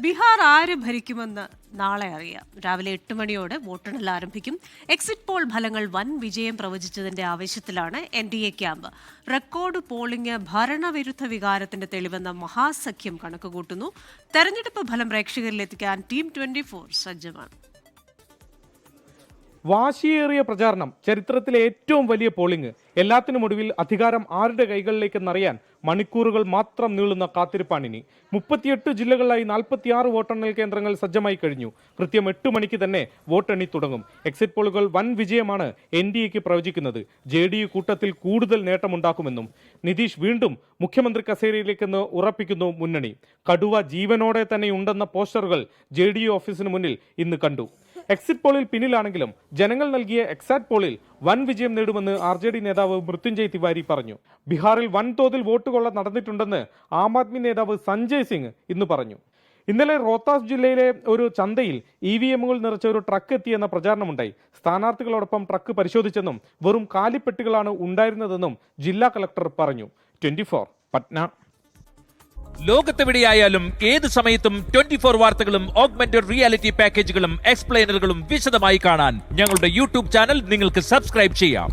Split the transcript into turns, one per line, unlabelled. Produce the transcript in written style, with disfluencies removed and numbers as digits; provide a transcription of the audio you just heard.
ബീഹാർ ആര് ഭരിക്കുമെന്ന് നാളെ അറിയാം. രാവിലെ 8 മണിയോടെ വോട്ടെണ്ണൽ ആരംഭിക്കും. എക്സിറ്റ് പോൾ ഫലങ്ങൾ വൻ വിജയം പ്രവചിച്ചതിന്റെ ആവേശത്തിലാണ് NDA ക്യാമ്പ്. റെക്കോർഡ് പോളിംഗ് ഭരണവിരുദ്ധ വികാരത്തിന്റെ തെളിവെന്ന മഹാസഖ്യം കണക്കുകൂട്ടുന്നു. തെരഞ്ഞെടുപ്പ് ഫലം പ്രേക്ഷകരിലെത്തിക്കാൻ ടീം 24 സജ്ജമാണ്.
വാശിയേറിയ പ്രചാരണം, ചരിത്രത്തിലെ ഏറ്റവും വലിയ പോളിംഗ്, എല്ലാത്തിനുമൊടുവിൽ അധികാരം ആരുടെ കൈകളിലേക്കെന്നറിയാൻ മണിക്കൂറുകൾ മാത്രം നീളുന്ന കാത്തിരിപ്പാണിനി. 38 ജില്ലകളിലായി 46 വോട്ടെണ്ണൽ കേന്ദ്രങ്ങൾ സജ്ജമായി കഴിഞ്ഞു. കൃത്യം 8 മണിക്ക് തന്നെ വോട്ടെണ്ണി തുടങ്ങും. എക്സിറ്റ് പോളുകൾ വൻ വിജയമാണ് NDAക്ക് പ്രവചിക്കുന്നത്. JDU കൂട്ടത്തിൽ കൂടുതൽ നേട്ടമുണ്ടാക്കുമെന്നും. നിതീഷ് വീണ്ടും മുഖ്യമന്ത്രി കസേരയിലേക്കെന്ന് ഉറപ്പിക്കുന്നു മുന്നണി. കടുവ ജീവനോടെ തന്നെ ഉണ്ടെന്ന പോസ്റ്ററുകൾ JDU ഓഫീസിന് മുന്നിൽ ഇന്ന് കണ്ടു. എക്സിറ്റ് പോളിൽ പിന്നിലാണെങ്കിലും ജനങ്ങൾ നൽകിയ എക്സാറ്റ് പോളിൽ വൻ വിജയം നേടുമെന്ന് RJD നേതാവ് മൃത്യുഞ്ജയ് തിവാരി പറഞ്ഞു. ബീഹാറിൽ വൻതോതിൽ വോട്ട് കൊള്ള നടന്നിട്ടുണ്ടെന്ന് ആം ആദ്മി നേതാവ് സഞ്ജയ് സിംഗ് ഇന്ന് പറഞ്ഞു. ഇന്നലെ റോത്താസ് ജില്ലയിലെ ഒരു ചന്തയിൽ EVMകൾ നിറച്ച ഒരു ട്രക്ക് എത്തിയെന്ന പ്രചാരണമുണ്ടായി. സ്ഥാനാർത്ഥികളോടൊപ്പം ട്രക്ക് പരിശോധിച്ചെന്നും വെറും കാലിപ്പെട്ടികളാണ് ഉണ്ടായിരുന്നതെന്നും ജില്ലാ കളക്ടർ പറഞ്ഞു. 24 പട്ന.
ലോകത്തെവിടെയായാലും ഏത് സമയത്തും 24 വാർത്തകളും ഓഗ്മെന്റഡ് റിയാലിറ്റി പാക്കേജുകളും എക്സ്പ്ലെയിനറുകളും വിശദമായി കാണാൻ ഞങ്ങളുടെ YouTube ചാനൽ നിങ്ങൾക്ക് സബ്സ്ക്രൈബ് ചെയ്യാം.